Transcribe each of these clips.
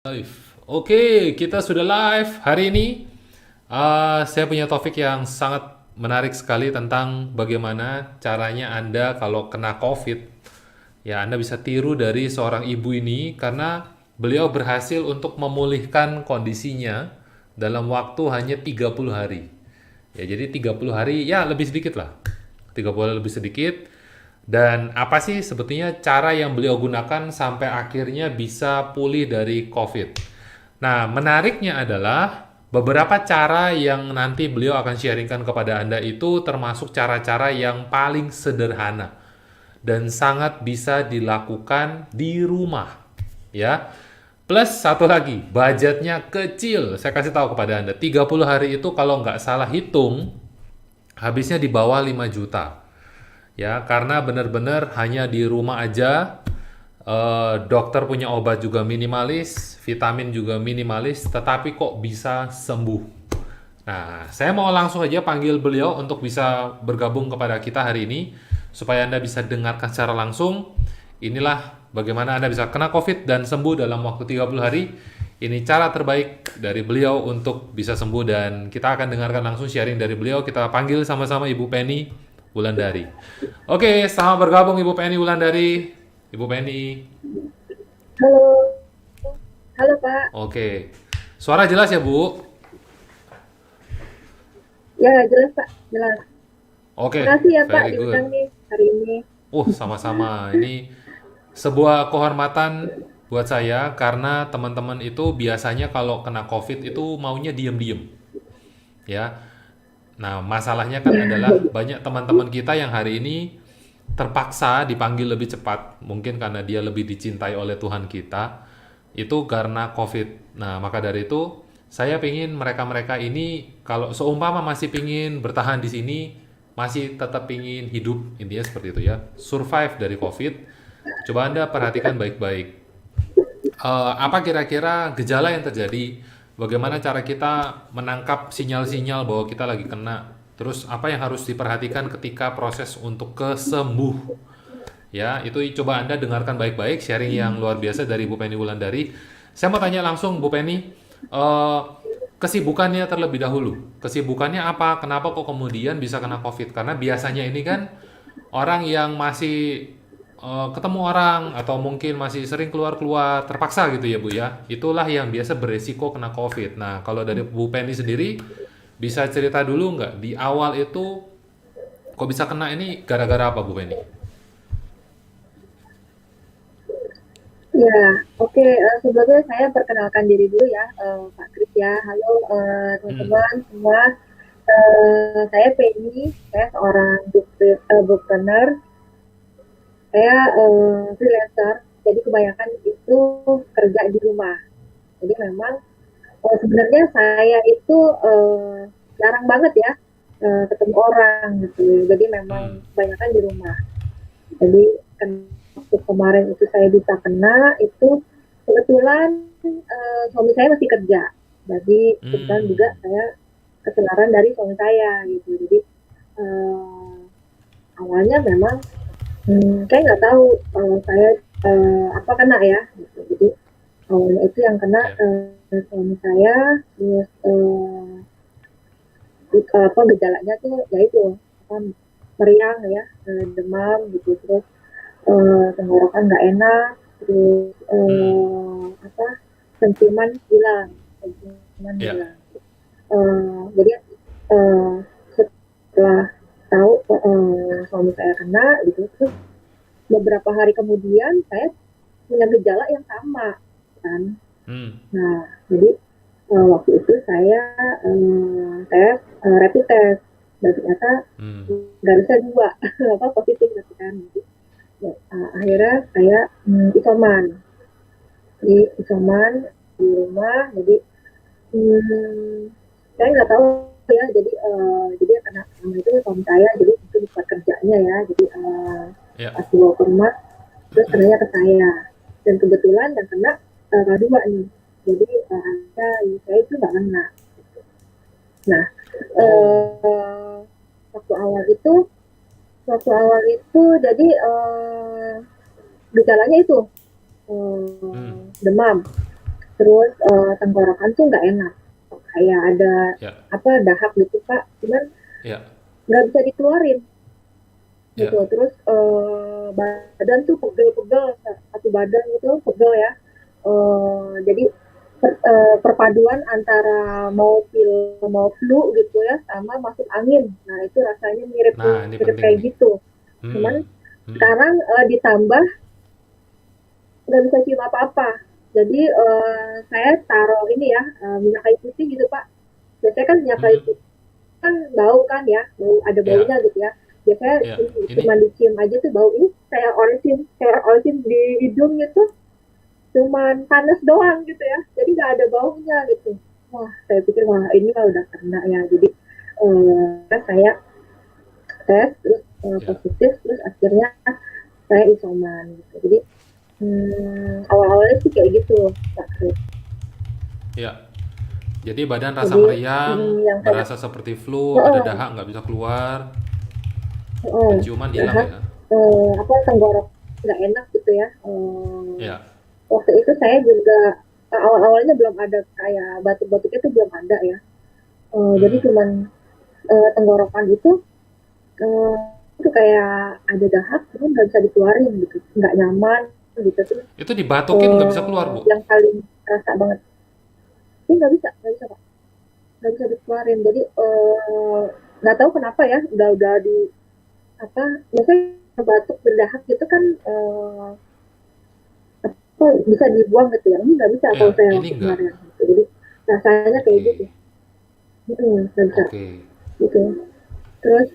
Live. Oke, kita sudah live hari ini. Saya punya topik yang sangat menarik sekali tentang bagaimana caranya Anda kalau kena COVID, ya Anda bisa tiru dari seorang ibu ini karena beliau berhasil untuk memulihkan kondisinya dalam waktu hanya 30 hari. Ya, jadi 30 hari ya lebih sedikit lah. 30 hari lebih sedikit. Dan apa sih sebetulnya cara yang beliau gunakan sampai akhirnya bisa pulih dari COVID? Nah, menariknya adalah beberapa cara yang nanti beliau akan sharingkan kepada Anda itu termasuk cara-cara yang paling sederhana dan sangat bisa dilakukan di rumah. Ya. Plus satu lagi, budgetnya kecil. Saya kasih tahu kepada Anda, 30 hari itu kalau nggak salah hitung, habisnya di bawah 5 juta. Ya, karena benar-benar hanya di rumah aja, dokter punya obat juga minimalis, vitamin juga minimalis, tetapi kok bisa sembuh. Nah, saya mau langsung aja panggil beliau untuk bisa bergabung kepada kita hari ini, supaya Anda bisa dengarkan secara langsung. Inilah bagaimana Anda bisa kena COVID dan sembuh dalam waktu 30 hari. Ini cara terbaik dari beliau untuk bisa sembuh dan kita akan dengarkan langsung sharing dari beliau. Kita panggil sama-sama Ibu Penny Wulandari. Oke, selamat bergabung Ibu Penny Wulandari. Ibu Penny. Halo, halo Pak. Oke. Suara jelas ya, Bu? Ya, jelas Pak, jelas. Oke, Makasih ya Pak very diundang good. nih hari ini. Sama-sama. Ini sebuah kehormatan buat saya karena teman-teman itu biasanya kalau kena COVID itu maunya diem-diem, ya. Nah, masalahnya kan adalah banyak teman-teman kita yang hari ini terpaksa dipanggil lebih cepat, mungkin karena dia lebih dicintai oleh Tuhan kita, itu karena COVID. Nah, maka dari itu saya pingin mereka-mereka ini kalau seumpama masih pingin bertahan di sini, masih tetap pingin hidup, intinya seperti itu ya, survive dari COVID. Coba Anda perhatikan baik-baik. Apa kira-kira gejala yang terjadi? Bagaimana cara kita menangkap sinyal-sinyal bahwa kita lagi kena? Terus apa yang harus diperhatikan ketika proses untuk kesembuh? Ya, itu coba Anda dengarkan baik-baik sharing yang luar biasa dari Bu Penny Wulandari. Saya mau tanya langsung Bu Penny, eh, kesibukannya terlebih dahulu. Kesibukannya apa? Kenapa kok kemudian bisa kena COVID? Karena biasanya ini kan orang yang masih ketemu orang atau mungkin masih sering keluar-keluar terpaksa gitu ya Bu ya. Itulah yang biasa beresiko kena COVID. Nah, kalau dari Bu Penny sendiri bisa cerita dulu nggak di awal itu kok bisa kena ini gara-gara apa Bu Penny? Ya, oke. Sebelumnya saya perkenalkan diri dulu ya, Pak Kris ya. Halo Hmm. teman-teman semua. Saya Penny, saya seorang bookpreneur. Saya freelancer, jadi kebanyakan itu kerja di rumah. Jadi memang sebenarnya saya itu jarang banget ya ketemu orang gitu. Jadi memang Hmm. kebanyakan di rumah. Jadi kan waktu kemarin itu saya bisa kena itu kebetulan suami saya masih kerja. Jadi kebetulan juga Hmm. saya ketularan dari suami saya gitu. Jadi awalnya memang saya nggak tahu saya apa kena ya. Gitu. Jadi awalnya itu yang kena Ya. suami saya, terus apa gejalanya tuh ya itu apa, meriang ya, demam gitu, terus tenggorokan nggak enak, terus Hmm. apa, penciuman hilang, penciuman Ya. hilang. Jadi uh, setelah tahu suami saya kena gitu, terus beberapa hari kemudian saya punya gejala yang sama kan. Hmm. Nah, jadi waktu itu saya tes rapid test dan ternyata Hmm. nggak bisa dua apa positif gitu kan. Jadi, ya, akhirnya saya isoman di rumah. Jadi saya nggak tahu ya. Jadi karena sama itu suami saya, jadi itu di tempat kerjanya ya. Jadi Ya. pas dibawa ke rumah terus kenanya ke saya, dan kebetulan yang kena dua nih. Jadi saya itu nggak kena. Nah, Oh. eh, waktu awal itu jadi gejalanya itu Hmm. demam. terus tenggorokan tuh nggak enak, kayak ada Ya, apa dahak gitu Kak, cuman ya, nggak bisa dikeluarin ya. gitu. Terus badan tuh pegel-pegel, satu badan gitu pegel ya. Jadi perpaduan antara mau pil mau flu gitu ya sama masuk angin. Nah itu rasanya mirip Nah, ini mirip penting kayak nih. gitu. Hmm, Cuman hmm, sekarang ditambah nggak bisa cium apa-apa. Jadi saya taruh ini ya minyak kayu putih gitu Pak. Biasanya kan minyak kayu hmm, putih kan bau kan ya, bau ada ya, baunya gitu ya. Biasanya ya. cuma Ini, dicium aja tuh bau ini kayak olesin di hidung gitu, cuman panas doang gitu ya. Jadi nggak ada baunya gitu. Wah, saya pikir wah ini mah udah kena ya. Jadi saya tes terus ya, positif terus akhirnya saya isoman gitu. Jadi awal-awalnya sih kayak gitu, Pak Chris. ya. Jadi badan rasa Jadi meriang, yang saya berasa seperti flu, ada oh, dahak nggak bisa keluar, oh, penciuman hilang dahak ya. apa tenggorok nggak enak gitu ya. Ya, Waktu itu saya juga awal-awalnya belum ada kayak batuk-batuk itu belum ada ya. Jadi hmm. cuman tenggorokan eh, itu kayak ada dahak, cuma nggak bisa dikeluarin gitu, nggak nyaman gitu. Terus Itu dibatukin nggak bisa keluar, Bu. yang paling terasa banget, ini nggak bisa Pak, nggak bisa dikeluarin. Jadi nggak tahu kenapa ya, udah di apa, biasanya batuk berdahak gitu kan bisa dibuang gitu ya, ini nggak bisa kalau Ya, saya ini waktu enggak. kemarin gitu. Jadi rasanya kayak gitu, Oke, nggak bisa oke. gitu. Terus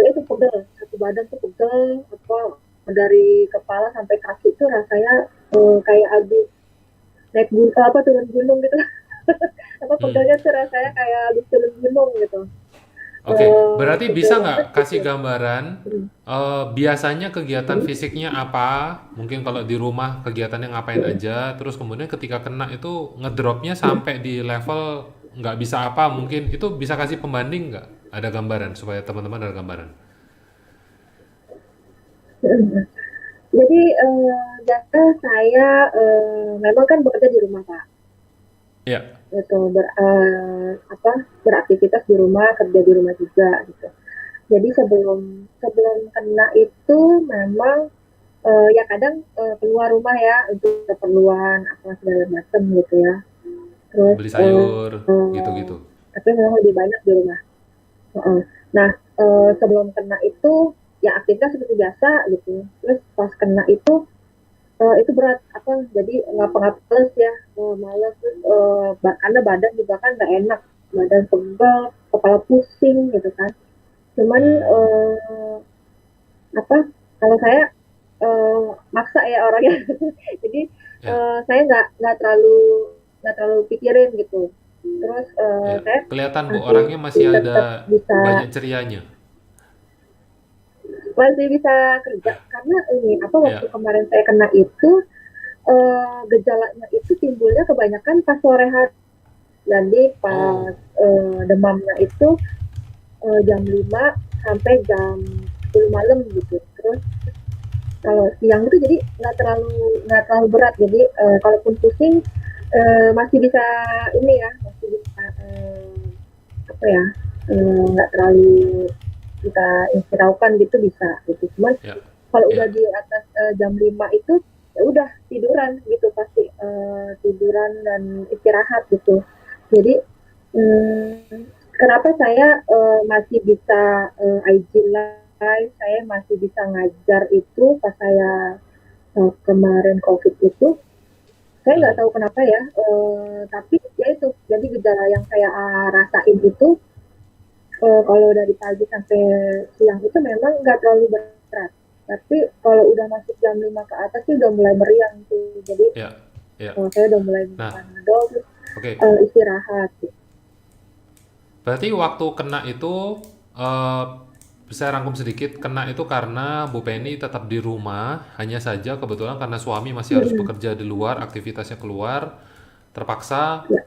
itu pegel, satu badan tuh pegel, apa dari kepala sampai kaki tuh rasanya kayak habis naik gunung apa turun gunung gitu. Apa Hmm. pegelnya tuh rasanya kayak habis turun gunung gitu. Oke, berarti Pegel bisa banget nggak gitu. kasih gambaran Hmm. biasanya kegiatan Hmm. fisiknya apa? Mungkin kalau di rumah kegiatannya ngapain aja, terus kemudian ketika kena itu ngedropnya sampai di level nggak bisa apa, mungkin itu bisa kasih pembanding nggak? Ada gambaran supaya teman-teman ada gambaran. Jadi biasa saya memang kan bekerja di rumah Pak, Ya. gitu apa beraktivitas di rumah, kerja di rumah juga gitu. Jadi sebelum sebelum kena itu memang ya kadang keluar rumah ya untuk keperluan apa segala macam gitu ya. Terus Beli sayur, gitu-gitu. tapi memang lebih banyak di rumah. Heeh. Nah sebelum kena itu ya aktivitas seperti biasa gitu. Terus pas kena itu berat apa jadi ngapa-ngapain ya malas terus karena badan juga kan nggak enak, badan pegal, kepala pusing gitu kan. Cuman Hmm, apa kalau saya maksa ya orangnya. Jadi ya, saya nggak terlalu pikirin gitu. Terus ya. saya Kelihatan Bu masih orangnya masih tetap ada bisa banyak cerianya. masih bisa kerja karena ini apa waktu Ya. kemarin saya kena itu gejalanya itu timbulnya kebanyakan pas sore hari. Jadi Oh, pas demamnya itu jam 5 sampai jam 10 malam gitu. Terus kalau siang itu jadi nggak terlalu berat. Jadi kalaupun pusing masih bisa ini ya, masih bisa apa ya, nggak terlalu kita istirahatkan gitu bisa gitu. Cuman ya, kalau udah ya. di atas jam 5 itu ya udah tiduran gitu pasti tiduran dan istirahat gitu. Jadi kenapa saya masih bisa IG live, saya masih bisa ngajar itu pas saya kemarin COVID itu, saya nggak Hmm. tahu kenapa ya, tapi ya itu, jadi gejala yang saya rasain itu kalau dari pagi sampai siang itu memang nggak terlalu berat. Tapi kalau udah masuk jam 5 ke atas sih udah mulai meriang tuh. Jadi Ya, ya. saya udah mulai minum Nah, panadol terus oke. istirahat. Gitu. Berarti waktu kena itu eh saya rangkum sedikit, kena itu karena Bu Penny tetap di rumah, hanya saja kebetulan karena suami masih harus Hmm, bekerja di luar, aktivitasnya keluar, terpaksa ya,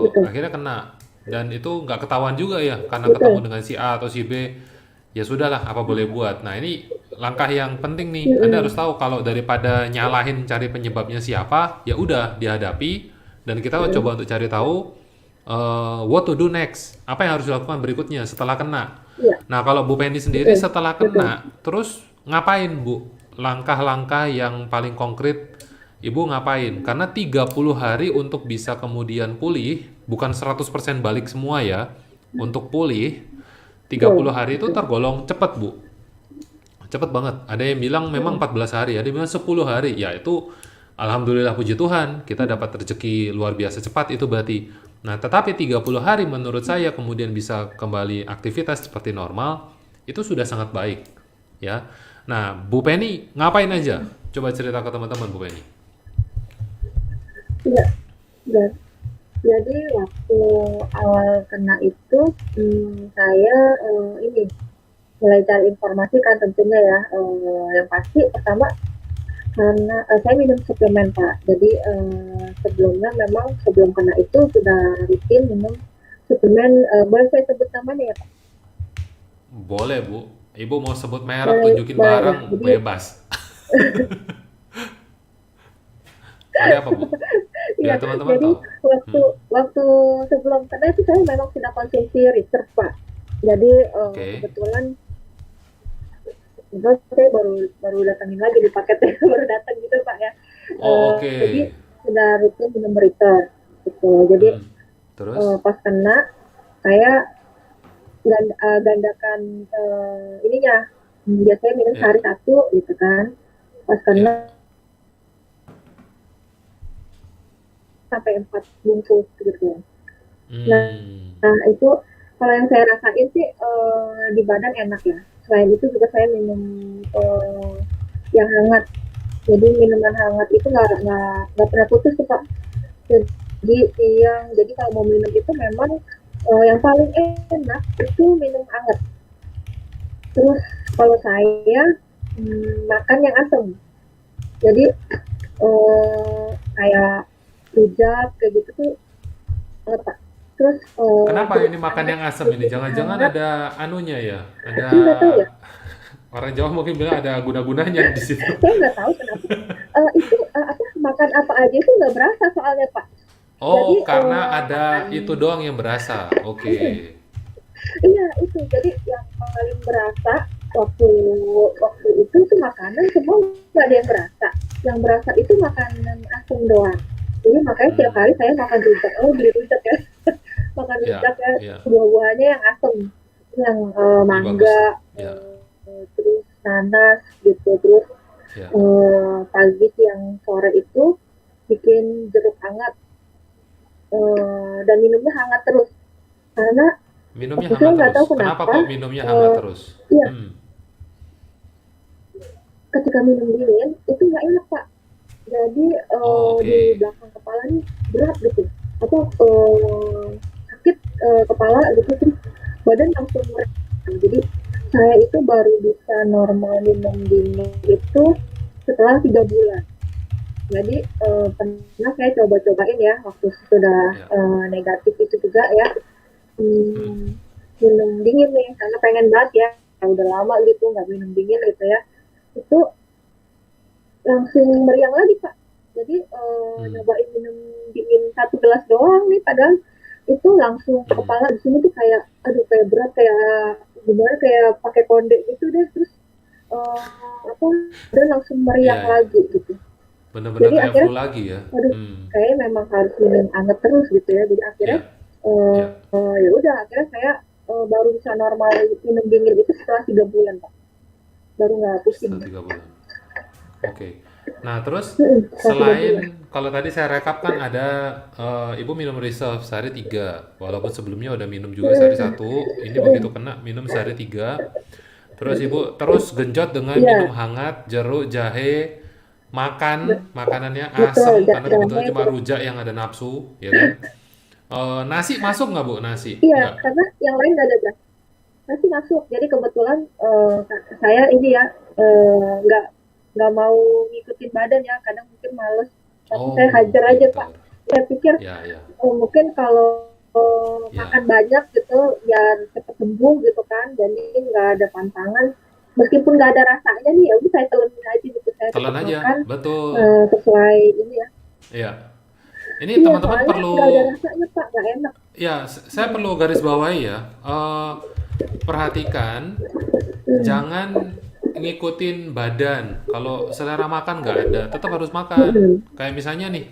betul, akhirnya kena. Dan itu nggak ketahuan juga ya, karena ketemu betul. dengan si A atau si B, ya sudahlah, apa boleh buat. Nah ini langkah yang penting nih, Anda harus Hmm, tahu kalau daripada nyalahin cari penyebabnya siapa, ya udah dihadapi, dan kita coba untuk cari tahu what to do next, apa yang harus dilakukan berikutnya setelah kena. Iya, Nah, kalau Bu Penny sendiri betul, setelah betul. kena, terus ngapain Bu? Langkah-langkah yang paling konkret Ibu ngapain? Karena 30 hari untuk bisa kemudian pulih, bukan 100% balik semua ya. Untuk pulih, 30 Betul, hari itu betul. tergolong cepat Bu. Cepet banget. Ada yang bilang memang 14 hari, ada yang bilang 10 hari. Ya itu alhamdulillah puji Tuhan, kita dapat rezeki luar biasa cepat itu berarti. Nah, tetapi 30 hari menurut saya kemudian bisa kembali aktivitas seperti normal, itu sudah sangat baik, ya. Nah, Bu Penny ngapain aja? Coba cerita ke teman-teman Bu Penny. Iya, dan jadi waktu awal kena itu, saya ini mulai cari informasi kan tentunya ya. Yang pasti pertama karena saya minum suplemen Pak. Jadi sebelumnya memang sebelum kena itu sudah rutin minum suplemen. Boleh saya sebut namanya ya Pak? Boleh Bu. Ibu mau sebut merek, Boleh, tunjukin boleh ya. barang, Jadi bebas. Boleh apa Bu? iya, Biar teman-teman jadi tahu. waktu Hmm. waktu sebelum kena itu saya memang sudah konsumsi research Pak. Jadi Oke. kebetulan enggak, saya baru baru datangin lagi di paketnya baru datang gitu Pak ya. Oh, Jadi oke. sudah rutin minum research gitu. Jadi Hmm. Terus? pas kena saya gandakan ininya. Biasanya minum Ya, sehari satu gitu kan. Pas ya. kena sampai 4 bungkus gitu. Nah, Hmm. nah itu kalau yang saya rasain sih di badan enak ya. Selain itu juga saya minum eh, yang hangat. Jadi minuman hangat itu nggak pernah putus tuh Pak. Jadi jadi kalau mau minum itu memang yang paling enak itu minum hangat. Terus kalau saya makan yang asam. Jadi kayak rujak kayak gitu tuh hangat Pak. Terus Kenapa jeruk ini makan hangat, yang asam jeruk ini? nipis Jangan-jangan hangat. ada anunya ya? Ada Tapi nggak tahu ya. orang Jawa mungkin bilang ada guna-gunanya di situ. Saya nggak tahu kenapa. Itu apa makan apa aja itu nggak berasa soalnya Pak. Jadi Oh, karena ada makan itu doang yang berasa. Oke. iya itu. Jadi yang paling berasa waktu waktu itu tuh makanan semua nggak ada yang berasa. Yang berasa itu makanan asam doang. Jadi makanya tiap Hmm. hari saya makan rujak. Oh beli rujak ya. Makan rujak Ya, ya. ya. Buah-buahnya yang asam. Yang Ini bagus mangga, tuh. Ya, terus nanas gitu. Terus ya. pagi siang sore itu bikin jeruk hangat dan minumnya hangat terus karena Minumnya saya hangat nggak terus. tahu Kenapa kenapa kok minumnya hangat terus? iya Hmm. ketika minum dingin itu nggak enak Pak. Jadi Oh, di oke. belakang kepala nih berat gitu atau sakit kepala gitu terus badan langsung berat. Jadi saya itu baru bisa normal minum dingin itu setelah 3 bulan. Jadi pernah saya coba-cobain ya waktu sudah Ya. negatif itu juga ya Hmm. hmm, minum dingin nih karena pengen banget ya. Udah lama gitu nggak minum dingin gitu ya itu langsung meriang lagi Pak. Jadi Hmm. nyobain minum dingin 1 gelas doang nih padahal itu langsung Hmm. kepala di sini tuh kayak aduh kayak berat kayak gimana kayak pakai konde gitu deh terus apa dan langsung meriang Iya, iya. lagi gitu. Benar-benar Jadi kayak akhirnya flu lagi ya. aduh Hmm. kayaknya memang harus minum anget terus gitu ya. Jadi akhirnya Ya, ya. ya udah akhirnya saya baru bisa normal minum dingin itu setelah 3 bulan Pak. Baru nggak pusing. Setelah 3 bulan. Oke. Nah, terus Setelah 3 bulan. selain kalau tadi saya rekap kan ada Ibu minum reserve sehari 3, walaupun sebelumnya udah minum juga sehari satu. Ini begitu kena minum sehari 3. Terus Ibu terus genjot dengan minum Iya, hangat, jeruk, jahe, makan makanannya betul. asem karena kebetulan Jahe cuma itu. rujak yang ada nafsu, ya kan? Nasi masuk nggak Bu? Nasi? Iya, Nggak. karena yang lain nggak ada beras. Nasi masuk. Jadi kebetulan saya ini ya nggak mau ngikutin badan ya. Kadang mungkin males. Tapi saya Oh, hajar aja Pak. pintar. Saya pikir Ya, ya, mungkin kalau ya. makan banyak gitu biar cepat sembuh gitu kan. Jadi nggak ada pantangan. Meskipun nggak ada rasanya nih ya udah saya telemin aja gitu. Saya Telan tetap aja, makan betul. sesuai ini ya. Ya. Ini Iya, teman-teman soalnya perlu, nggak ada rasanya Pak, nggak enak. ya, saya perlu garis bawahi ya. Perhatikan, Hmm. jangan ngikutin badan. Kalau selera makan nggak ada, tetap harus makan. Hmm. Kayak misalnya nih,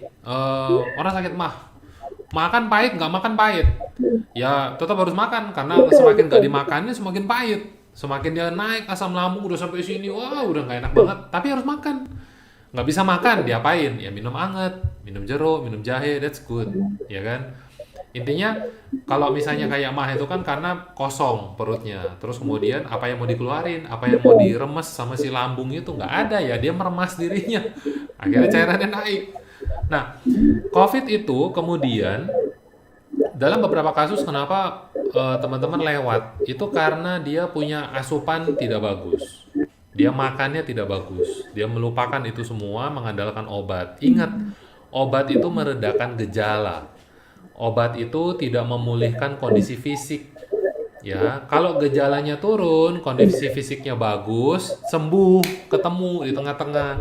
orang sakit mah, makan pahit nggak makan pahit, Hmm. ya tetap harus makan karena Betul, semakin nggak betul, dimakannya semakin pahit. Semakin dia naik asam lambung udah sampai sini, wah udah nggak enak betul. banget. Tapi harus makan. Nggak bisa makan, diapain? Ya minum anget, minum jeruk, minum jahe, that's good, ya kan? Intinya kalau misalnya kayak mah itu kan karena kosong perutnya, terus kemudian apa yang mau dikeluarin, apa yang mau Betul. diremes sama si lambung itu nggak ada ya, dia meremas dirinya, akhirnya Hmm. cairannya naik. Nah, COVID itu kemudian dalam beberapa kasus kenapa teman-teman lewat itu karena dia punya asupan tidak bagus. Dia makannya tidak bagus. Dia melupakan itu semua mengandalkan obat. Ingat, obat itu meredakan gejala. Obat itu tidak memulihkan kondisi fisik. Ya, kalau gejalanya turun, kondisi fisiknya bagus, sembuh, ketemu di tengah-tengah.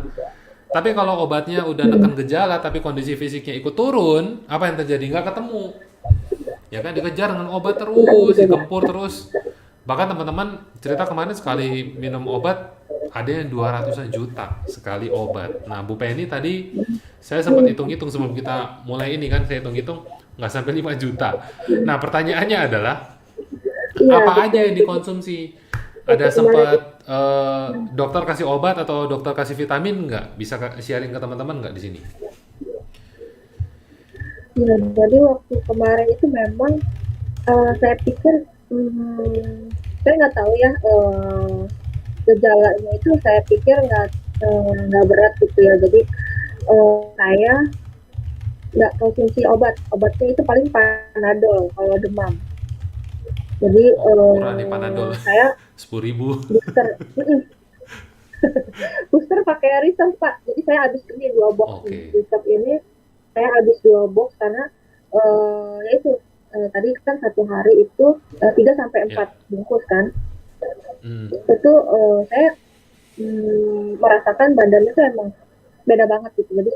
Tapi kalau obatnya udah neken gejala tapi kondisi fisiknya ikut turun, apa yang terjadi? Nggak ketemu. Ya kan dikejar dengan obat Nggak terus, gitu Pak. dikempur terus. Bahkan teman-teman cerita kemarin sekali minum obat ada yang 200-an juta sekali obat. Nah, Bu Penny tadi saya sempat hitung-hitung sebelum kita mulai ini kan saya hitung-hitung nggak sampai 5 juta. Nah, pertanyaannya adalah Iya, apa aja betul. yang dikonsumsi? Itu Ada kemarin. sempat dokter kasih obat atau dokter kasih vitamin nggak? Bisa sharing ke teman-teman nggak di sini? Ya, jadi waktu kemarin itu memang saya pikir, saya nggak tahu ya, gejalanya itu saya pikir nggak berat gitu ya. Jadi saya nggak konsumsi obat. Obatnya itu paling Panadol kalau demam. Jadi Oh, murah nih Panadol. saya 10.000. booster, booster pakai reserve Pak. Jadi saya habis ini 2 box nih. Oke. Reserve ini saya habis 2 box karena ya itu tadi kan 1 hari itu 3 sampai Ya. 4 bungkus kan. Hmm. Itu saya merasakan badannya tuh emang beda banget gitu. Jadi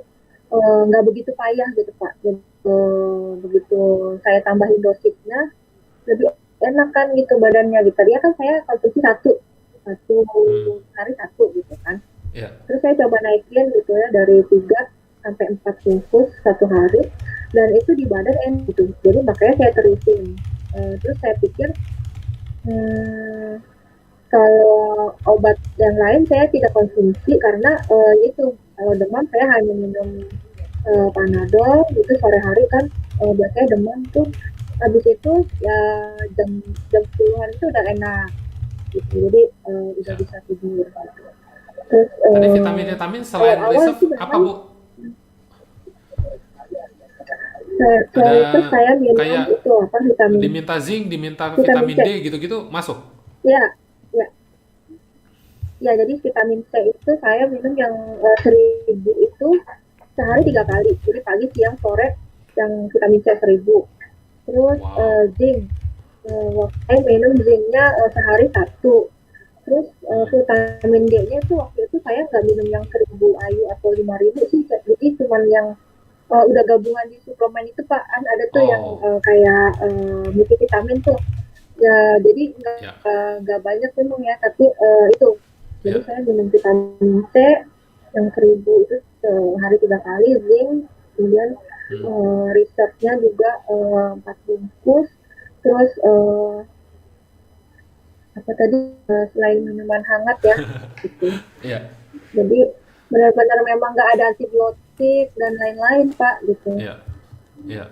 nggak begitu payah gitu Pak. Jadi, begitu saya tambahin dosisnya lebih enak kan gitu badannya gitu. Tadinya kan saya konsumsi satu satu Hmm. hari satu gitu kan. Ya. Terus saya coba naikin gitu ya dari 3 sampai 4 bungkus 1 hari dan itu di badan enak gitu. Jadi makanya saya terusin. Terus saya pikir hmm, kalau obat yang lain saya tidak konsumsi karena itu kalau demam saya hanya minum Panadol itu sore hari kan biasanya demam tuh habis itu ya jam jam 10-an itu udah enak gitu. Jadi udah Ya. bisa tidur gitu. Terus Tadi vitamin-vitamin selain awal-awal reserve sih apa, memang Bu? selain itu Ada saya minum kayak itu apa vitamin diminta zinc, diminta vitamin vitamin C. D gitu-gitu masuk? Ya, ya, ya. Jadi vitamin C itu saya minum yang 1.000 itu sehari 3 kali. Jadi pagi, siang, sore yang vitamin C 1.000. Terus Wow. zinc. Saya minum zincnya sehari satu. Terus Hmm. vitamin D-nya itu waktu itu saya nggak minum yang 1.000 IU atau 5.000 sih. Jadi cuman yang udah gabungan di suplemen itu Pak. Kan ada tuh yang Oh, kayak multivitamin tuh. Ya, jadi ya, nggak banyak minum ya, tapi itu. Jadi ya. saya minum vitamin C yang 1.000 itu sehari 3 kali, zinc, kemudian Hmm. reserve-nya juga 4 bungkus. Terus apa tadi selain minuman hangat ya, gitu. Iya, Jadi benar-benar memang nggak ada antibiotik dan lain-lain Pak, gitu. iya, iya.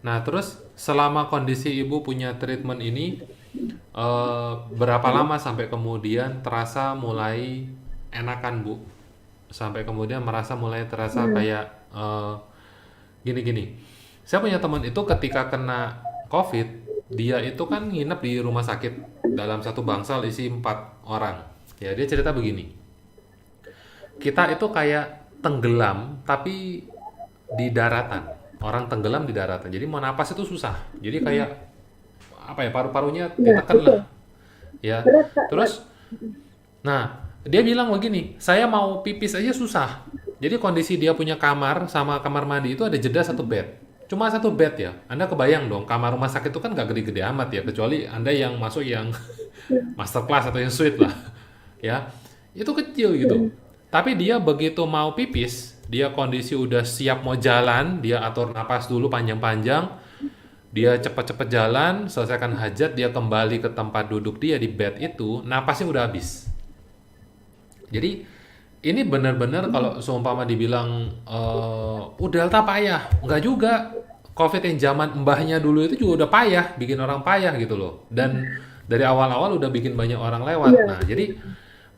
Nah, terus selama kondisi Ibu punya treatment ini, berapa lama sampai kemudian terasa mulai enakan, Bu? Sampai kemudian merasa mulai terasa Hmm. kayak gini-gini. Saya punya teman itu ketika kena COVID, dia itu kan nginep di rumah sakit dalam satu bangsal isi 4 orang. Ya, dia cerita begini. Kita itu kayak tenggelam tapi di daratan. Orang tenggelam di daratan. Jadi mau napas itu susah. Jadi kayak apa ya paru-parunya Ya, ditekan lah. betul. Ya. Berat Pak, berat. Terus, nah dia bilang begini, saya mau pipis aja susah. Jadi kondisi dia punya kamar sama kamar mandi itu ada jeda satu bed. Cuma satu bed ya. Anda kebayang dong, kamar rumah sakit itu kan nggak gede-gede amat ya, kecuali Anda yang masuk yang master class atau yang suite lah. Ya, itu kecil gitu. Mm-mm. Tapi dia begitu mau pipis, dia kondisi udah siap mau jalan, dia atur napas dulu panjang-panjang, dia cepat-cepat jalan, selesaikan hajat, dia kembali ke tempat duduk dia di bed itu, napasnya udah habis. Jadi ini benar-benar kalau seumpama dibilang Delta payah, nggak juga. COVID yang zaman mbahnya dulu itu juga udah payah, bikin orang payah gitu loh. Dan dari awal-awal udah bikin banyak orang lewat. Iya, Nah, jadi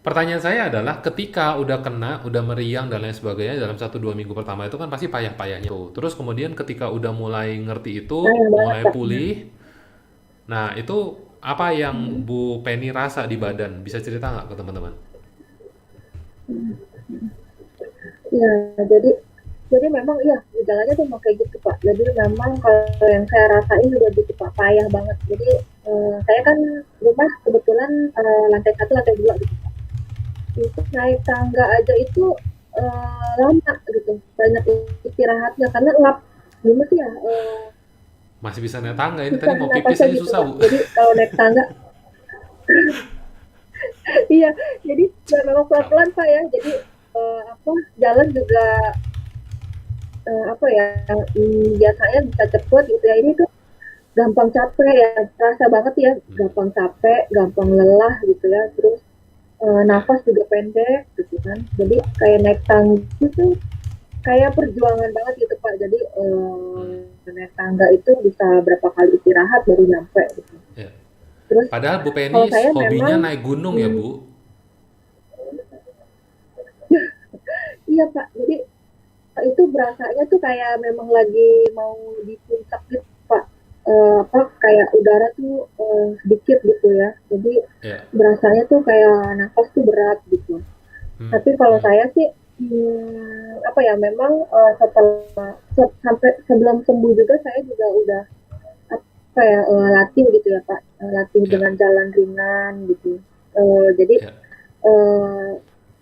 pertanyaan saya adalah ketika udah kena, udah meriang dan lain sebagainya dalam 1-2 minggu pertama itu kan pasti payah-payahnya tuh. Terus kemudian ketika udah mulai ngerti itu, sayang banget mulai Kak. pulih, nah itu apa yang Mm. Bu Penny rasa di badan? Bisa cerita nggak ke teman-teman? Iya, jadi memang iya gejalanya tuh kayak gitu Pak. Jadi memang kalau yang saya rasain juga gitu Pak, payah banget. Jadi saya kan rumah kebetulan lantai satu lantai dua gitu Pak. Itu naik tangga aja itu lama gitu, banyak istirahatnya karena ngap gimana sih ya, Masih bisa naik tangga, ini tadi susah mau pipis napasnya aja gitu susah, Pak. Bu. Jadi kalau naik tangga, iya, jadi memang Capek. pelan-pelan Pak ya. Jadi apa jalan juga apa ya, biasanya bisa cepet gitu ya. Ini tuh gampang capek ya, terasa banget ya, gampang capek, gampang lelah gitu ya. Terus Ya. nafas juga pendek gitu kan. Jadi kayak naik tangga itu kayak perjuangan banget gitu Pak. Jadi Hmm. naik tangga itu bisa berapa kali istirahat baru nyampe gitu. Ya. Terus Padahal Bu kalau Penny saya hobinya memang naik gunung ya, hmm, Bu. iya Pak. Jadi itu berasanya tuh kayak memang lagi mau di puncak gitu Pak. Apa kayak udara tuh sedikit gitu ya. Jadi Ya. berasanya tuh kayak nafas tuh berat gitu. Hmm. Tapi kalau Hmm. saya sih apa ya memang setelah sampai sebelum sembuh juga saya juga udah apa ya latih gitu ya Pak. Latih Ya. dengan jalan ringan gitu. Jadi Ya. eh,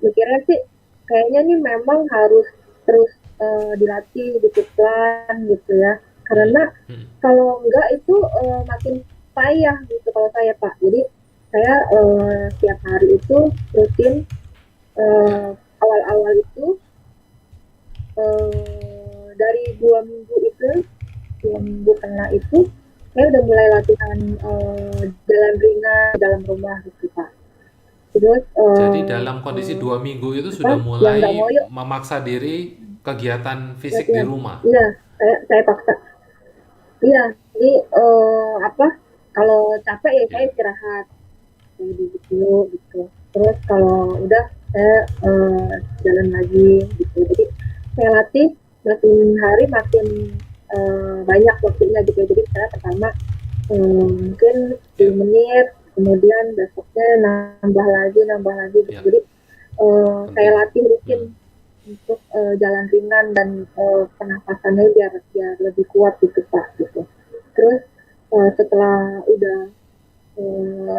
mikirnya sih kayaknya nih memang harus terus dilatih gitu pelan gitu ya Hmm. karena Hmm. kalau enggak itu makin payah gitu kalau saya Pak. Jadi saya setiap hari itu rutin Ya. eh, awal-awal itu dari 2 minggu itu 2 minggu kena itu saya udah mulai latihan jalan ringan di dalam rumah gitu Pak. Terus Jadi dalam kondisi 2 minggu itu apa sudah yang nggak mulai mau yuk memaksa diri kegiatan fisik di latihan. rumah. Iya, saya paksa. Iya, jadi apa? Kalau capek ya saya Ya. istirahat, saya duduk dulu gitu. Terus kalau udah saya jalan lagi gitu. Jadi saya latih makin hari makin banyak waktunya gitu. Jadi saya pertama mungkin Ya. 10 menit, kemudian besoknya nambah lagi gitu. Ya. Jadi saya Penting. latih rutin Hmm. untuk jalan ringan dan pernapasannya biar biar lebih kuat gitu Pak gitu. Terus setelah udah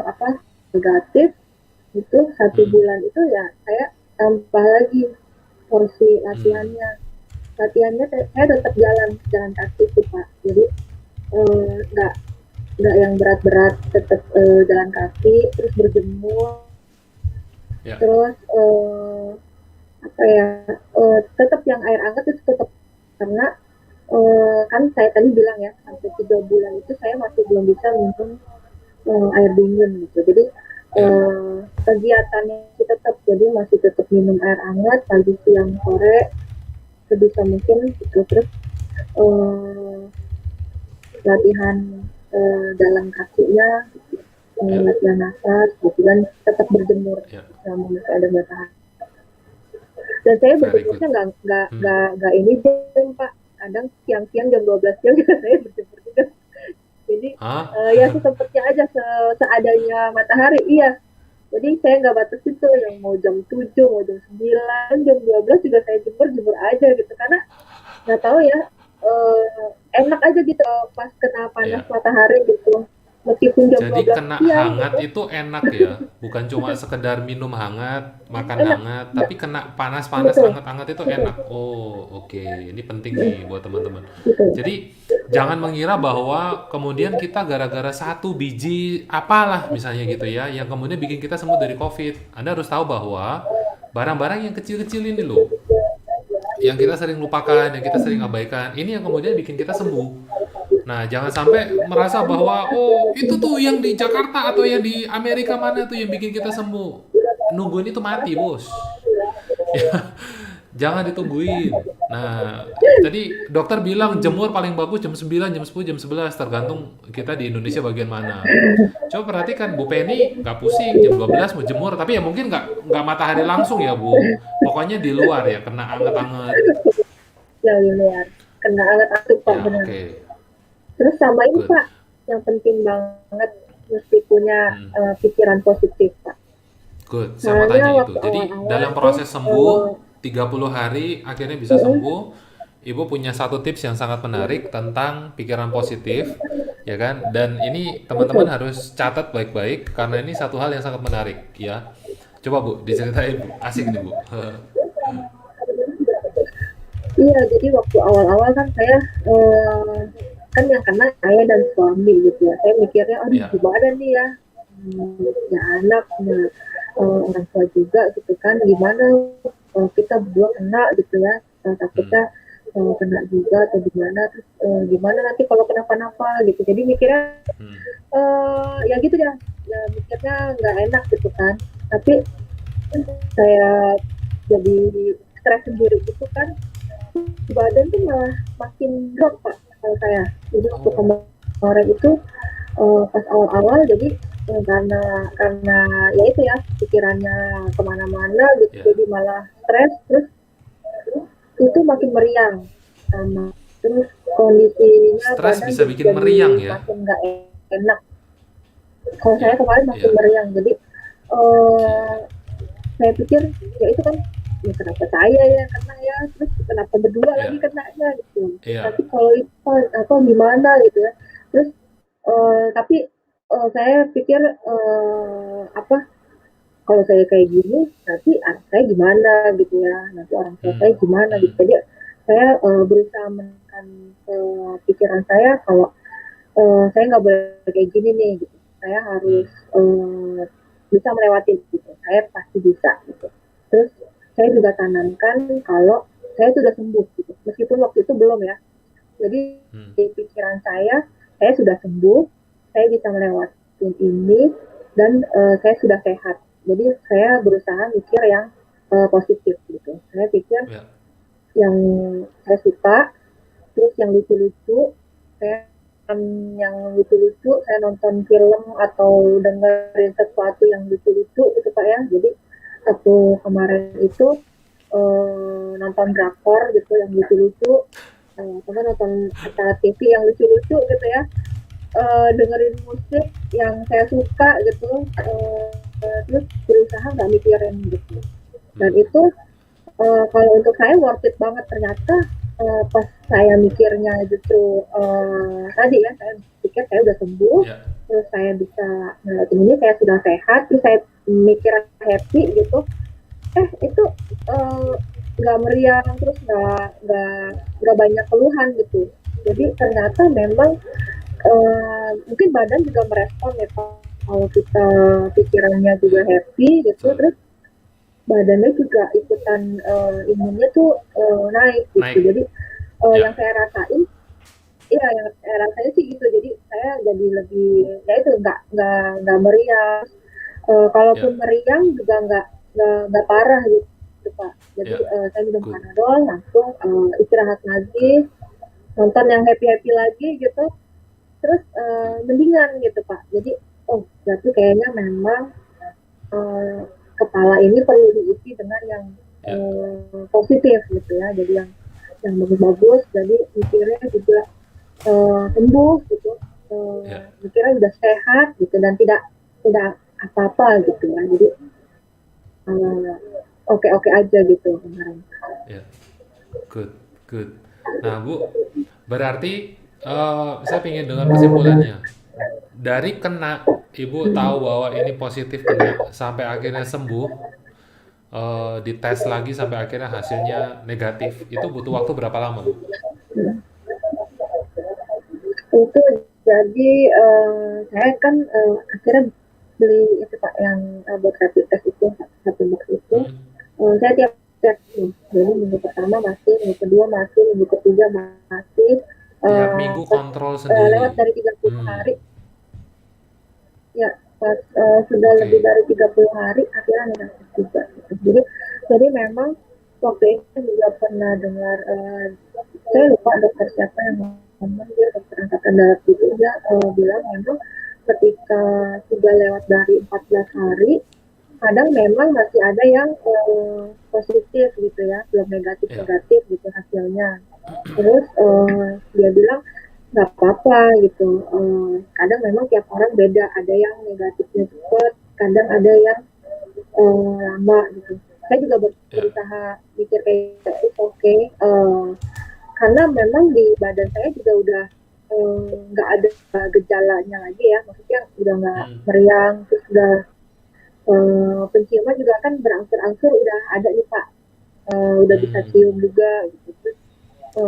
apa negatif itu satu Hmm. bulan itu ya saya tambah lagi porsi Hmm. latihannya. Latihannya saya tetap jalan jalan kaki sih Pak. Jadi nggak nggak yang berat-berat, tetap jalan kaki terus berjemur Ya. terus apa ya tetap yang air hangat itu tetap karena kan saya tadi bilang ya sampai 3 bulan itu saya masih belum bisa minum air dingin gitu. Jadi Ya. kegiatannya itu tetap jadi masih tetap minum air hangat pagi siang sore sebisa mungkin gitu. Terus eh, latihan jalan kakinya gitu. Ya. Latihan nafas gitu dan tetap berjemur Ya. selama masih ada matahari. Dan saya Very good. berjemurnya Hmm. nggak ini jam Pak. Kadang siang-siang jam 12 jam juga saya berjemur juga. Jadi Ah. ya sesempatnya aja seadanya matahari. Iya. Jadi saya nggak batas itu yang mau jam 7 mau jam 9 jam 12 juga saya jemur aja gitu karena nggak tahu ya enak aja gitu pas kena panas Ya. matahari gitu. meskipun jam Jadi 12 kena siang hangat gitu. itu enak ya, bukan cuma sekedar minum hangat, makan Enak, hangat, tapi kena panas-panas, betul, hangat-hangat itu betul, enak. Oh, oke. Ini penting nih buat teman-teman. betul. Jadi jangan mengira bahwa kemudian kita gara-gara satu biji apalah misalnya gitu ya, yang kemudian bikin kita sembuh dari COVID. Anda harus tahu bahwa barang-barang yang kecil-kecil ini loh, yang kita sering lupakan, yang kita sering abaikan, ini yang kemudian bikin kita sembuh. Nah, jangan sampai merasa bahwa oh itu tuh yang di Jakarta atau yang di Amerika mana tuh yang bikin kita sembuh. Nungguin itu mati, bos. Jangan ditungguin. Nah, tadi dokter bilang jemur paling bagus jam 9, jam 10, jam 11, tergantung kita di Indonesia bagian mana. Coba perhatikan Bu Penny nggak pusing jam 12 mau jemur, tapi ya mungkin nggak matahari langsung ya Bu. Pokoknya di luar ya, kena anget-anget. Ya di luar. Kena alat Pak, Ya, benar. oke. Terus sama ini Good. Pak, yang penting banget mesti punya Hmm. pikiran positif Pak. Good, saya mau Soalnya tanya itu. waktu Jadi awal-awal dalam tuh, proses sembuh 30 hari akhirnya bisa mm-mm, sembuh. Ibu punya satu tips yang sangat menarik tentang pikiran positif, ya kan? Dan ini teman-teman betul. harus catat baik-baik karena ini satu hal yang sangat menarik, ya. Coba Bu, diceritain Bu. Asik nih Bu. Iya, jadi waktu awal-awal kan saya kan yang kena saya dan suami gitu ya. Saya mikirnya, aduh Ya. gimana nih ya, ya anak, ya, orang tua juga gitu kan, gimana kita berdua kena gitu ya, Hmm. takutnya kena juga atau gimana, terus gimana nanti kalau kenapa-napa gitu. Jadi mikirnya Hmm. ya gitu ya mikirnya nggak enak gitu kan. Tapi saya jadi stres sendiri gitu kan, badan tuh malah makin drop Pak kalau saya. Jadi waktu Oh, kemarin itu pas awal-awal jadi karena ya itu ya pikirannya kemana-mana gitu, ya. jadi malah stres, terus itu makin meriang sama, terus kondisinya Stres badan bisa bikin jadi meriang ya. makin nggak enak. Kalau saya Ya. kemarin makin Ya. meriang, jadi eh, Oke. saya pikir ya itu kan, ya kenapa saya ya kena ya, terus kenapa berdua lagi Ya. kenanya gitu, Ya. nanti kalau itu atau gimana gitu ya. Terus tapi saya pikir apa, kalau saya kayak gini nanti anak saya gimana gitu ya, nanti orang tua Hmm. saya gimana gitu. Hmm. Jadi saya berusaha menekan pikiran saya kalau saya nggak boleh kayak gini nih gitu. Saya Hmm. harus bisa melewati gitu. Saya pasti bisa gitu. Terus saya juga tanamkan kalau saya sudah sembuh gitu. Meskipun waktu itu belum ya. Jadi Hmm. di pikiran saya sudah sembuh, saya bisa melewati ini, dan saya sudah sehat. Jadi saya berusaha mikir yang positif gitu. Saya pikir Ya. yang saya suka, terus yang lucu-lucu, saya yang lucu-lucu, saya nonton film atau dengerin sesuatu yang lucu-lucu gitu Pak ya. Jadi waktu kemarin itu nonton drakor gitu yang lucu-lucu, teman nonton acara TV yang lucu-lucu gitu ya, dengerin musik yang saya suka gitu, terus berusaha nggak mikirin gitu. Dan Hmm. itu kalau untuk saya worth it banget ternyata. Pas saya mikirnya justru tadi ya, saya pikir saya udah sembuh, Ya. terus saya bisa ngeliatin ini, saya sudah sehat, terus saya mikir happy gitu, itu eh, nggak meriang, terus nggak banyak keluhan gitu. Jadi ternyata memang mungkin badan juga merespon ya kalau kita pikirannya juga happy gitu, Betul. terus badannya juga ikutan imunnya tuh naik gitu. Naik. Jadi yang Ya. saya rasain, iya yang saya rasain sih gitu. Jadi saya jadi lebih, ya itu nggak meriang. Ya. Kalaupun meriang juga nggak parah gitu Pak. Jadi Ya. saya minum Good. Panadol, langsung istirahat lagi, nonton yang happy happy lagi gitu, terus Good. mendingan gitu Pak. Jadi oh berarti kayaknya memang eh, kepala ini perlu diisi dengan yang Ya. positif gitu ya. Jadi yang bagus-bagus. Jadi mikirnya juga sembuh gitu. Ya. Mikirnya udah sehat gitu dan tidak apa-apa gitu ya. Jadi eh, oke-oke aja gitu kemarin. Ya. Good. Good. Nah, Bu, berarti saya ingin dengar kesimpulannya. dari kena, ibu tahu bahwa ini positif kena, sampai akhirnya sembuh, dites lagi sampai akhirnya hasilnya negatif, itu butuh waktu berapa lama, Bu? Itu jadi saya kan akhirnya beli itu Pak yang buat rapid test itu satu box itu. Hmm? Saya tiap cek nih. Jadi minggu pertama masih, minggu kedua masih, minggu ketiga masih. Tiap minggu Pas kontrol sendiri. lewat dari 30 Hmm, hari, ya pas sudah oke. lebih dari 30 hari akhirnya negatif juga. Gitu. Jadi memang waktu itu juga pernah dengar, saya lupa dokter siapa yang ngomong, dia dokter angkatan darat itu, dia bilang memang ketika sudah lewat dari 14 hari kadang memang masih ada yang positif gitu ya, belum negatif Ya. negatif gitu hasilnya. Terus dia bilang nggak apa-apa gitu. Kadang memang tiap orang beda, ada yang negatifnya cepat, kadang ada yang lama gitu. Saya juga Ya. berusaha mikir kayak itu oke, okay. Karena memang di badan saya juga udah nggak ada gejalanya lagi ya, maksudnya udah nggak Hmm. meriang, terus udah penciuman juga kan berangsur-angsur udah ada nih Pak, udah bisa Hmm. cium juga gitu. Terus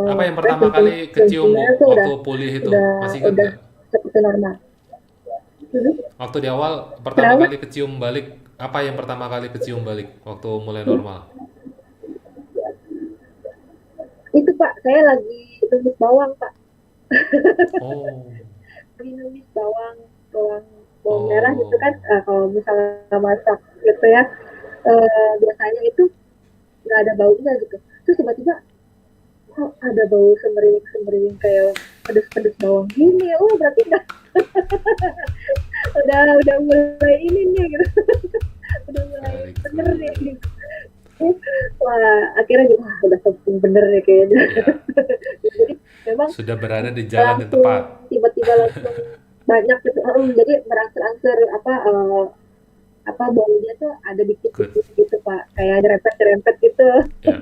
Apa yang pokoknya pertama kali kecium, fungsinya Bu, tuh waktu pulih itu? udah Masih ingat udah nggak? seperti normal. Hmm. Waktu di awal, pertama Kenapa? kali kecium balik, apa yang pertama kali kecium balik waktu mulai normal? Itu Pak, saya lagi tumis bawang Pak, Oh. lagi numis bawang, bawang bawang merah gitu kan. Oh. Kalau misalnya masak gitu ya, biasanya itu nggak ada baunya gitu. Terus tiba-tiba kok ada bau semering-semering kayak pedes-pedes bawang gini ya. Oh berarti udah mulai ini nih gitu. Udah mulai Very bener nih good. gitu. Wah akhirnya gitu, wah udah sempurna bener nih kayaknya. Ya, Jadi memang sudah berada di jalan yang langsung tepat. tiba-tiba langsung banyak gitu. Jadi berangsur-angsur apa baunya tuh ada Good. dikit-dikit gitu Pak, kayak nyerempet-nyerempet gitu. Ya,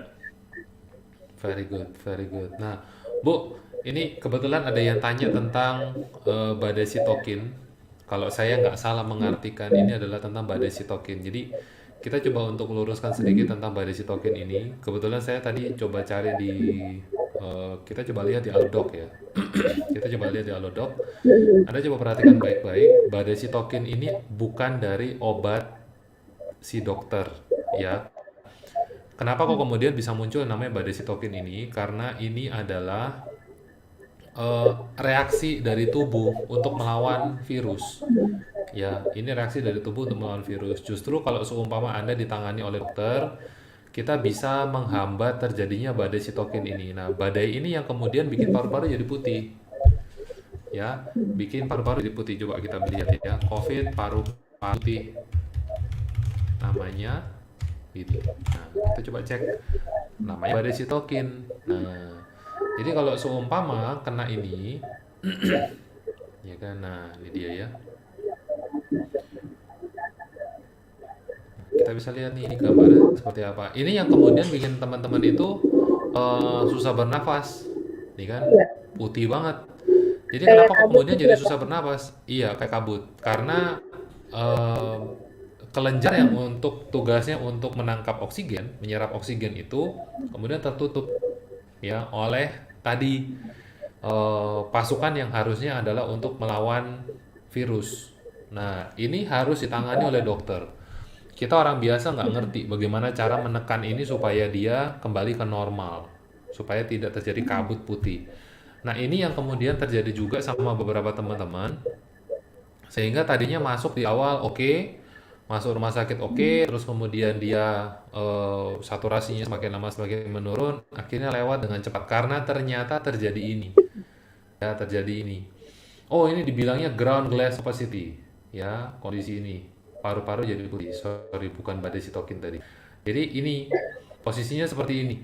very good, very good. Nah, Bu, ini kebetulan ada yang tanya tentang badai sitokin. Kalau saya nggak salah mengartikan, ini adalah tentang badai sitokin. Jadi, kita coba untuk meluruskan sedikit tentang badai sitokin ini. Kebetulan saya tadi coba cari di, kita coba lihat di Aldoc ya. Kita coba lihat di Aldoc. Anda coba perhatikan baik-baik, badai sitokin ini bukan dari obat si dokter, ya. Kenapa kok kemudian bisa muncul namanya badai sitokin ini? Karena ini adalah reaksi dari tubuh untuk melawan virus. Ya, ini reaksi dari tubuh untuk melawan virus. Justru kalau seumpama Anda ditangani oleh dokter, kita bisa menghambat terjadinya badai sitokin ini. Nah, badai ini yang kemudian bikin paru-paru jadi putih. Ya, bikin paru-paru jadi putih. Coba kita lihat ya. COVID paru-paru putih namanya ini. Nah, kita coba cek namanya badai sitokin. Nah, jadi kalau seumpama kena ini, ya kan, nah ini dia ya. Kita bisa lihat nih ini gambarnya seperti apa. Ini yang kemudian bikin teman-teman itu susah bernafas, nih kan, Iya, putih banget. Jadi kayak kenapa kok kabut kemudian gitu jadi ya Pak. susah bernafas? Iya, kayak kabut. Karena eh, kelenjar yang untuk tugasnya untuk menangkap oksigen, menyerap oksigen itu kemudian tertutup ya oleh tadi pasukan yang harusnya adalah untuk melawan virus. Nah, ini harus ditangani oleh dokter. Kita orang biasa nggak ngerti bagaimana cara menekan ini supaya dia kembali ke normal, supaya tidak terjadi kabut putih. Nah, ini yang kemudian terjadi juga sama beberapa teman-teman, sehingga tadinya masuk di awal oke, masuk rumah sakit oke, terus kemudian dia saturasinya semakin lama semakin menurun, akhirnya lewat dengan cepat karena ternyata terjadi ini. Ya, terjadi ini. Oh, ini dibilangnya ground glass opacity. Ya, kondisi ini. Paru-paru jadi putih. Sorry, bukan badai sitokin tadi. Jadi ini posisinya seperti ini,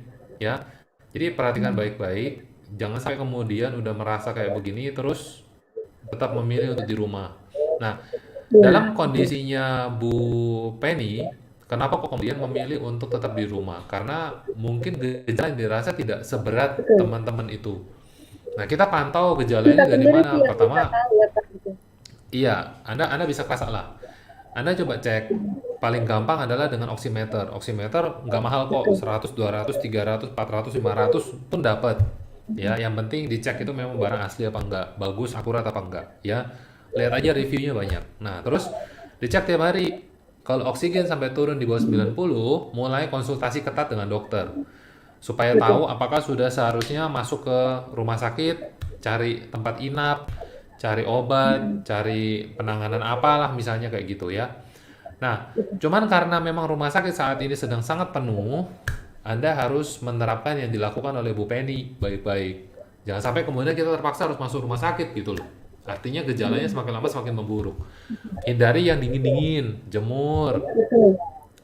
ya. Jadi perhatikan baik-baik, jangan sampai kemudian udah merasa kayak begini terus tetap memilih untuk di rumah. Nah, dalam Iya, kondisinya Bu Penny, kenapa kok kemudian memilih untuk tetap di rumah? Karena mungkin gejala yang dirasa tidak seberat betul. teman-teman itu. Nah, kita pantau gejala Kita ini dari sendiri sih mana? yang bisa Pertama, tahu ya Pak gitu. Iya, Anda bisa kerasa lah. Anda coba cek, paling gampang adalah dengan oximeter. Oximeter nggak mahal kok, Betul. 100, 200, 300, 400, 500 pun dapat. Ya, yang penting dicek itu memang barang asli apa enggak, bagus, akurat apa enggak. Ya, lihat aja reviewnya banyak. Nah, terus dicek tiap hari. Kalau oksigen sampai turun di bawah 90, mulai konsultasi ketat dengan dokter. Supaya Betul. tahu apakah sudah seharusnya masuk ke rumah sakit, cari tempat inap, cari obat, cari penanganan apalah misalnya kayak gitu ya. Nah, cuman karena memang rumah sakit saat ini sedang sangat penuh, Anda harus menerapkan yang dilakukan oleh Bu Penny baik-baik. Jangan sampai kemudian kita terpaksa harus masuk rumah sakit gitu loh. Artinya gejalanya semakin lama semakin memburuk. Hindari yang dingin-dingin, jemur, Betul.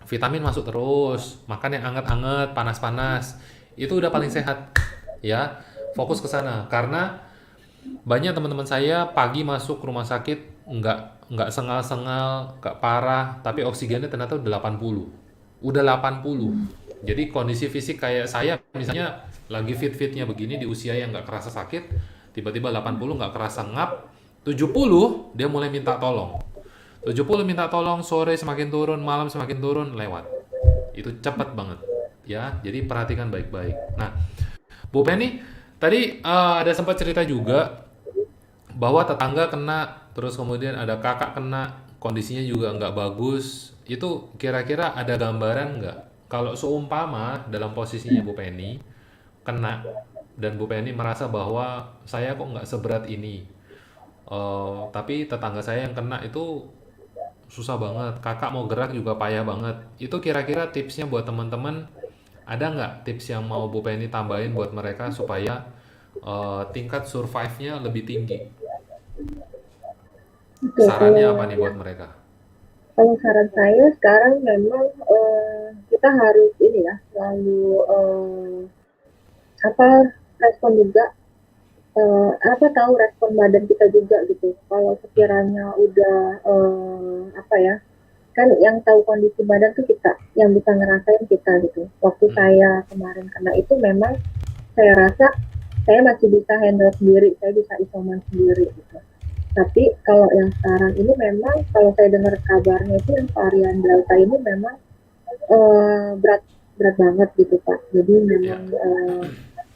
vitamin masuk terus, makan yang anget-anget, panas-panas. Itu udah paling sehat. Ya, fokus ke sana. Karena banyak teman-teman saya pagi masuk rumah sakit nggak sengal-sengal, nggak parah, tapi oksigennya ternyata udah 80. Udah 80. Jadi kondisi fisik kayak saya misalnya lagi fit-fitnya begini di usia yang nggak kerasa sakit, tiba-tiba 80 nggak kerasa ngap, 70 dia mulai minta tolong. 70 minta tolong, sore semakin turun, malam semakin turun, lewat. Itu cepat banget. Ya, jadi perhatikan baik-baik. Nah, Bu Penny, tadi ada sempat cerita juga bahwa tetangga kena, terus kemudian ada kakak kena, kondisinya juga nggak bagus. Itu kira-kira ada gambaran nggak? Kalau seumpama dalam posisinya Bu Penny kena dan Bu Penny merasa bahwa saya kok nggak seberat ini. Tapi tetangga saya yang kena itu susah banget. Kakak mau gerak juga payah banget. Itu kira-kira tipsnya buat teman-teman, ada nggak tips yang mau Bu Penny tambahin buat mereka supaya tingkat survive-nya lebih tinggi? Betul. Sarannya apa nih buat mereka? Kalau saran saya sekarang memang kita harus ini ya, selalu apa respon juga, apa tahu respon badan kita juga gitu. Kalau Hmm. sekiranya udah apa ya, kan yang tahu kondisi badan tuh kita, yang bisa ngerasain kita gitu. Waktu Hmm. saya kemarin kena itu memang saya rasa saya masih bisa handle sendiri, saya bisa isoman sendiri gitu. Tapi kalau yang sekarang ini memang kalau saya dengar kabarnya itu yang varian Delta ini memang berat berat banget gitu Pak. Jadi Ya. memang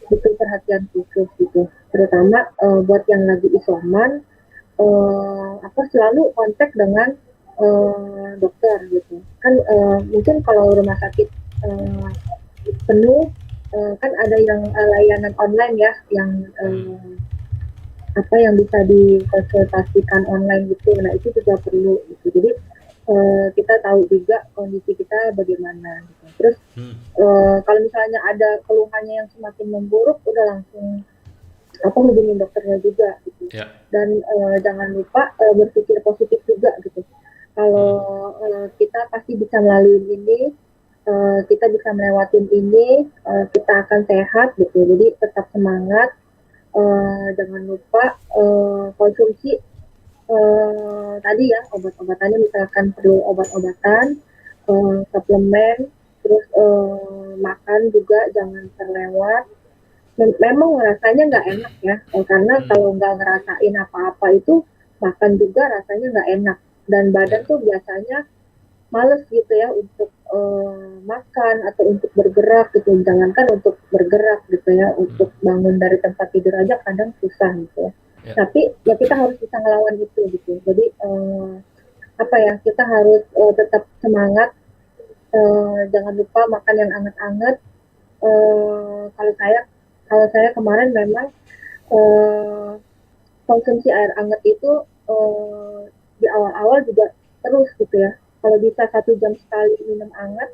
butuh perhatian khusus gitu. Terutama buat yang lagi isoman, apa selalu kontak dengan dokter gitu. Kan mungkin kalau rumah sakit eh, penuh, kan ada yang layanan online ya, yang Hmm. apa yang bisa dikonsultasikan online gitu. Nah itu juga perlu gitu. Jadi kita tahu juga kondisi kita bagaimana. Gitu. Terus Hmm. kalau misalnya ada keluhannya yang semakin memburuk, udah langsung apa hubungin dokternya juga gitu. Ya. Dan jangan lupa berpikir positif juga gitu. Kalau Hmm. kita pasti bisa melalui ini, kita bisa melewatin ini, kita akan sehat gitu. Jadi tetap semangat, jangan lupa konsumsi tadi ya obat-obatannya, misalkan perlu obat-obatan, suplemen, terus makan juga jangan terlewat. Memang rasanya nggak enak ya, karena Hmm. kalau nggak ngerasain apa-apa itu makan juga rasanya nggak enak, dan badan Ya. tuh biasanya males gitu ya untuk makan atau untuk bergerak gitu. Jangankan untuk bergerak gitu ya, Hmm. untuk bangun dari tempat tidur aja kadang susah gitu ya. Ya. Tapi ya kita harus bisa ngelawan itu gitu. Jadi apa ya, kita harus tetap semangat, jangan lupa makan yang anget-anget. Kalau saya kemarin memang eh, konsumsi air hangat itu di awal-awal juga terus gitu ya. Kalau bisa 1 jam sekali minum hangat,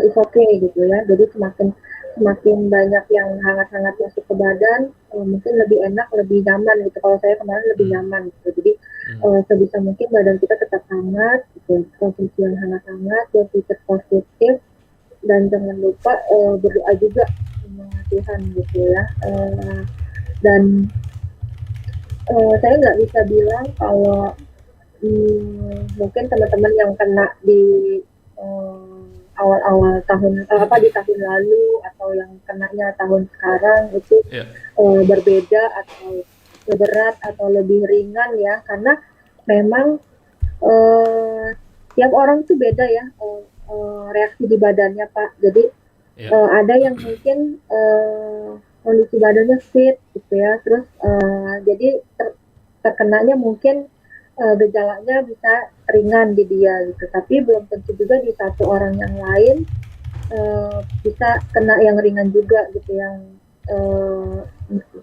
is okay gitu ya. Jadi semakin semakin banyak yang hangat-hangat masuk ke badan, mungkin lebih enak, lebih nyaman gitu. Kalau saya kemarin lebih Hmm. nyaman gitu. Jadi Hmm. sebisa mungkin badan kita tetap hangat, gitu. Konsumsi yang hangat-hangat, berpikir positif, dan jangan lupa berdoa juga sama Tuhan gitu ya. Dan saya nggak bisa bilang kalau mungkin teman-teman yang kena di awal-awal tahun apa di tahun lalu atau yang kenanya tahun sekarang itu Ya. berbeda atau berat atau lebih ringan ya, karena memang eh, tiap orang tuh beda ya, reaksi di badannya Pak. Jadi Ya. ada yang mungkin kondisi badannya fit gitu ya, terus jadi terkenanya mungkin gejalanya bisa ringan di dia gitu, tapi belum tentu juga di satu orang yang lain bisa kena yang ringan juga gitu, yang eh,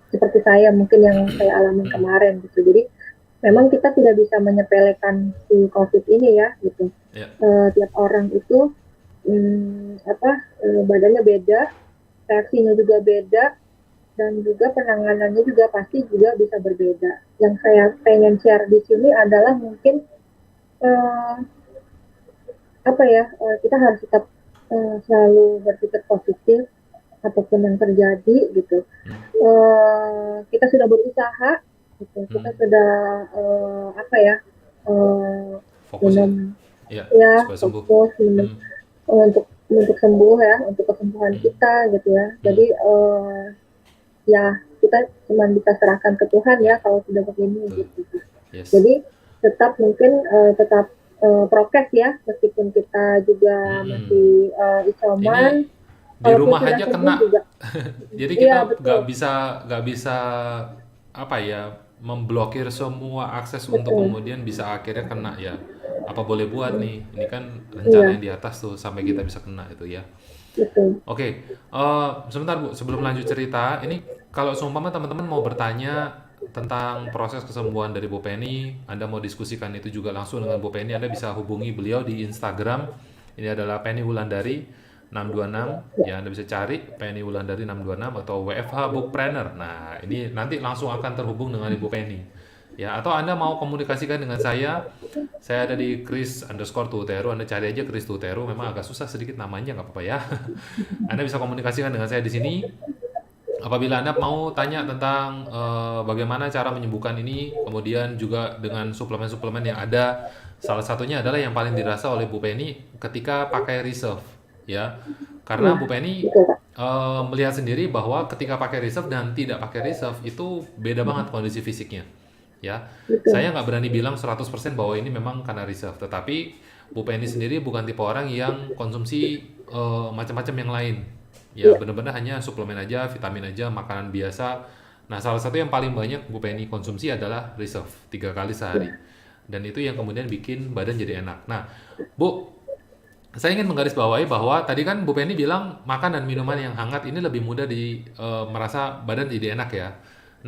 seperti saya mungkin yang saya alamin Hmm. kemarin gitu. Jadi memang kita tidak bisa menyepelekan si COVID ini ya gitu. Ya. Tiap orang itu badannya beda, reaksinya juga beda, dan juga penanganannya juga pasti juga bisa berbeda. Yang saya pengen share di sini adalah mungkin eh, kita harus tetap selalu berpikir positif apapun yang terjadi gitu. Hmm. Kita sudah berusaha gitu, kita Hmm. sudah apa ya eh, Fokus ya. minum Ya, ya supaya sembuh. fokus minum Hmm. untuk sembuh ya, untuk kesembuhan Hmm. kita gitu ya. Hmm. Jadi ya kita cuma bisa serahkan ke Tuhan Ya, ya kalau sudah begini betul. gitu. Yes. Jadi tetap mungkin tetap prokes ya, meskipun kita juga Mm-mm. masih Ini isoman, di walaupun rumah sudah aja sembuh kena. juga. Jadi Iya kita betul, nggak bisa apa ya, memblokir semua akses untuk betul, kemudian bisa akhirnya kena ya. Apa boleh buat nih? Ini kan rencana iya yang di atas tuh sampai kita bisa kena itu ya. betul. Oke, sebentar Bu, sebelum lanjut cerita, ini kalau seumpama teman-teman mau bertanya tentang proses kesembuhan dari Bu Penny, Anda mau diskusikan itu juga langsung dengan Bu Penny, Anda bisa hubungi beliau di Instagram. Ini adalah Penny Wulandari 626, ya Anda bisa cari Penny Wulandari 626 atau WFH Bookpreneur. Nah, ini nanti langsung akan terhubung dengan Ibu Penny. Ya, atau Anda mau komunikasikan dengan saya ada di Chris underscore Tuteru, Anda cari aja Chris Tuteru, memang agak susah sedikit namanya, nggak apa-apa ya. Anda bisa komunikasikan dengan saya di sini. Apabila Anda mau tanya tentang bagaimana cara menyembuhkan ini, kemudian juga dengan suplemen-suplemen yang ada, salah satunya adalah yang paling dirasa oleh Bu Penny ketika pakai reserve, ya. Karena Iya Bu Penny betul Pak, melihat sendiri bahwa ketika pakai reserve dan tidak pakai reserve itu beda banget kondisi fisiknya, ya. betul. Saya nggak berani bilang 100% bahwa ini memang karena reserve, tetapi Bu Penny sendiri bukan tipe orang yang konsumsi macam-macam yang lain. Ya, Iya, benar-benar hanya suplemen aja, vitamin aja, makanan biasa. Nah, salah satu yang paling banyak Bu Penny konsumsi adalah reserve, 3 kali sehari. Dan itu yang kemudian bikin badan jadi enak. Nah, Bu, saya ingin menggarisbawahi bahwa tadi kan Bu Penny bilang makan dan minuman yang hangat ini lebih mudah merasa badan jadi enak ya.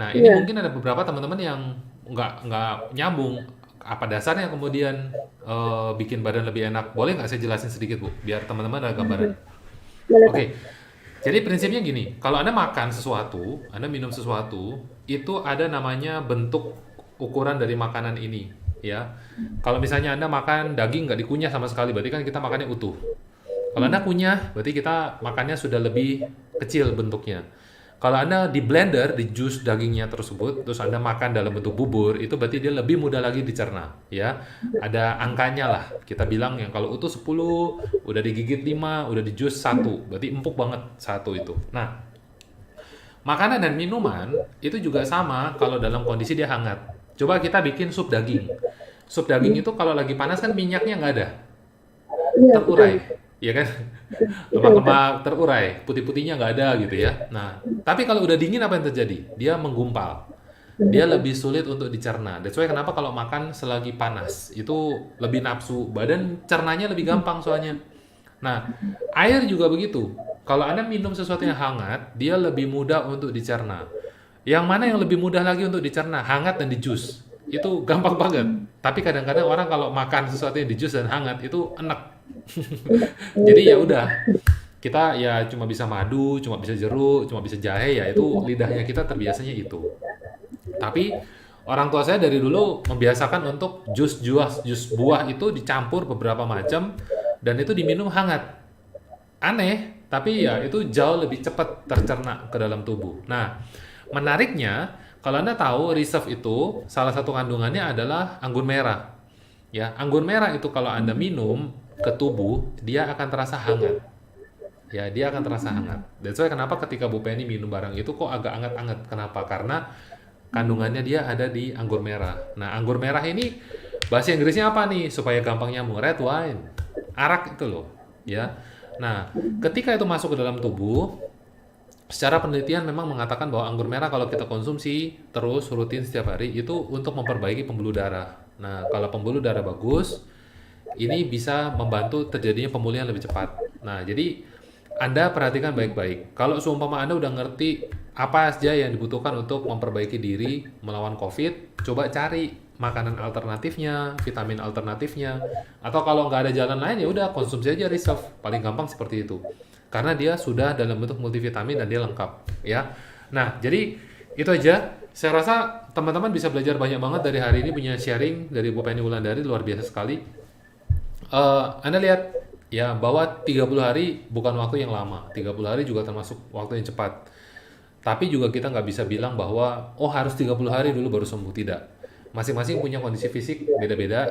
Nah, ini iya. mungkin ada beberapa teman-teman yang nggak nyambung. Apa dasarnya kemudian bikin badan lebih enak? Boleh nggak saya jelasin sedikit Bu, biar teman-teman ada gambaran? Boleh Pak. Oke, jadi prinsipnya gini, kalau Anda makan sesuatu, Anda minum sesuatu, itu ada namanya bentuk ukuran dari makanan ini, ya. Kalau misalnya Anda makan daging nggak dikunyah sama sekali, berarti kan kita makannya utuh. Kalau Anda kunyah, berarti kita makannya sudah lebih kecil bentuknya. Kalau Anda di blender, di jus dagingnya tersebut, terus Anda makan dalam bentuk bubur, itu berarti dia lebih mudah lagi dicerna, ya. Ada angkanya lah. Kita bilang yang kalau utuh 10, udah digigit 5, udah di jus 1, berarti empuk banget satu itu. Nah, makanan dan minuman itu juga sama kalau dalam kondisi dia hangat. Coba kita bikin sup daging. Sup daging itu kalau lagi panas kan minyaknya nggak ada, Iya betul, terurai, ya kan? betul betul. Lemak-lemak terurai, putih-putihnya nggak ada gitu ya. Nah, tapi kalau udah dingin apa yang terjadi? Dia menggumpal. Dia Betul. lebih sulit untuk dicerna. That's why kenapa kalau makan selagi panas itu lebih nafsu, badan cernanya lebih gampang soalnya. Nah, air juga begitu. Kalau Anda minum sesuatu yang hangat, dia lebih mudah untuk dicerna. Yang mana yang lebih mudah lagi untuk dicerna? Hangat dan di jus. Itu gampang banget. Tapi kadang-kadang orang kalau makan sesuatu yang di jus dan hangat itu enak. Jadi ya Betul. udah, kita ya cuma bisa madu, cuma bisa jeruk, cuma bisa jahe ya itu lidahnya kita terbiasanya itu. Tapi orang tua saya dari dulu membiasakan untuk jus buah itu dicampur beberapa macam dan itu diminum hangat. Aneh, tapi ya itu jauh lebih cepat tercerna ke dalam tubuh. Nah, menariknya kalau Anda tahu reserve itu salah satu kandungannya adalah anggur merah. Ya, anggur merah itu kalau Anda minum ke tubuh, dia akan terasa hangat. Ya, dia akan terasa hangat. That's why kenapa ketika Bu Penny minum barang itu kok agak hangat-hangat. Kenapa? Karena kandungannya dia ada di anggur merah. Nah, anggur merah ini Bahasa Inggrisnya apa nih supaya gampang nyambung? Red wine. Arak itu loh, ya. Nah, ketika itu masuk ke dalam tubuh, secara penelitian memang mengatakan bahwa anggur merah kalau kita konsumsi terus rutin setiap hari itu untuk memperbaiki pembuluh darah. Nah, kalau pembuluh darah bagus, ini bisa membantu terjadinya pemulihan lebih cepat. Nah, jadi Anda perhatikan baik-baik. Kalau seumpama Anda udah ngerti apa saja yang dibutuhkan untuk memperbaiki diri melawan COVID, coba cari makanan alternatifnya, vitamin alternatifnya, atau kalau nggak ada jalan lain ya udah konsumsi aja reserve. Paling gampang seperti itu. Karena dia sudah dalam bentuk multivitamin dan dia lengkap, ya. Nah, jadi itu aja. Saya rasa teman-teman bisa belajar banyak banget dari hari ini punya sharing dari Bu Penny Wulandari luar biasa sekali. Anda lihat ya bahwa 30 hari bukan waktu yang lama. 30 hari juga termasuk waktu yang cepat. Tapi juga kita nggak bisa bilang bahwa oh harus 30 hari dulu baru sembuh. Tidak. Masing-masing punya kondisi fisik beda-beda.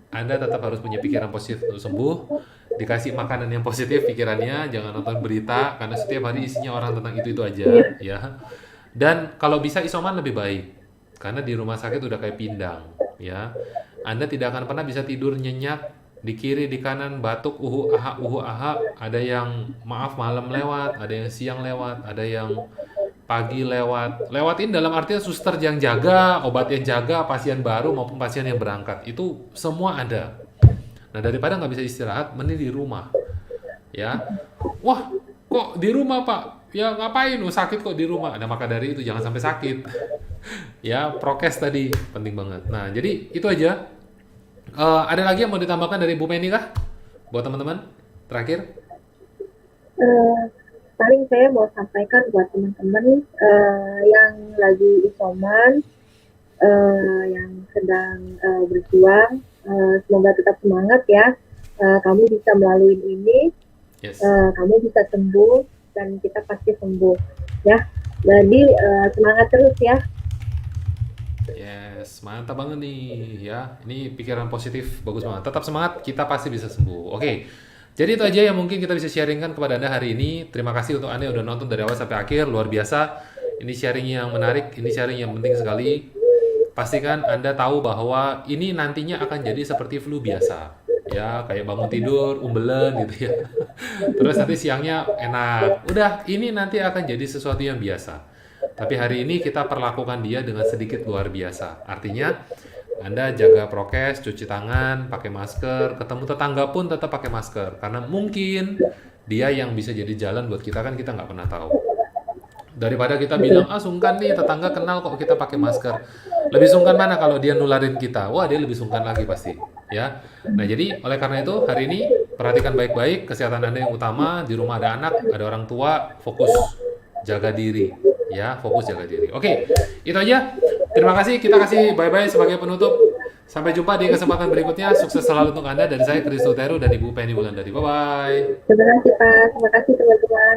Anda tetap harus punya pikiran positif untuk sembuh. Dikasih makanan yang positif pikirannya, jangan nonton berita karena setiap hari isinya orang tentang itu aja, ya. Dan kalau bisa isoman lebih baik. Karena di rumah sakit udah kayak pindang, ya. Anda tidak akan pernah bisa tidur nyenyak di kiri di kanan batuk uhu aha, ada yang maaf malam lewat, ada yang siang lewat, ada yang pagi lewat. Lewatin dalam artian suster yang jaga, obat yang jaga, pasien baru maupun pasien yang berangkat. Itu semua ada. Nah, daripada nggak bisa istirahat, mending di rumah. Ya. Wah, kok di rumah, Pak? Ya ngapain? Sakit kok di rumah. Nah, maka dari itu jangan sampai sakit. Ya, prokes tadi penting banget. Nah, jadi itu aja. Ada lagi yang mau ditambahkan dari Bu Penny kah? Buat teman-teman? Terakhir? Eh, Paling saya mau sampaikan buat teman-teman yang lagi isoman, yang sedang berjuang, semoga tetap semangat ya. Kamu bisa melalui ini, Yes. kamu bisa sembuh dan kita pasti sembuh ya. Jadi semangat terus ya. Yes, mantap banget nih ya. Ini pikiran positif bagus banget. Tetap semangat, kita pasti bisa sembuh. Oke. Jadi itu aja yang mungkin kita bisa sharingkan kepada Anda hari ini. Terima kasih untuk Anda yang udah nonton dari awal sampai akhir. Luar biasa. Ini sharing yang menarik, ini sharing yang penting sekali. Pastikan Anda tahu bahwa ini nantinya akan jadi seperti flu biasa. Ya, kayak bangun tidur, umbelen gitu ya. Terus nanti siangnya enak. Udah, ini nanti akan jadi sesuatu yang biasa. Tapi hari ini kita perlakukan dia dengan sedikit luar biasa. Artinya, Anda jaga prokes, cuci tangan, pakai masker, ketemu tetangga pun tetap pakai masker. Karena mungkin dia yang bisa jadi jalan buat kita kan kita nggak pernah tahu. Daripada kita bilang, ah sungkan nih tetangga kenal kok kita pakai masker. Lebih sungkan mana kalau dia nularin kita? Wah dia lebih sungkan lagi pasti. Ya. Nah jadi oleh karena itu hari ini perhatikan baik-baik kesehatan Anda yang utama. Di rumah ada anak, ada orang tua, fokus jaga diri. Ya, fokus jaga diri. Oke, itu aja. Terima kasih. Kita kasih bye-bye sebagai penutup. Sampai jumpa di kesempatan berikutnya. Sukses selalu untuk Anda. Dari saya Kristo Teru dan Ibu Penny Wulandari. Bye-bye. Terima kasih Pak, terima kasih teman-teman.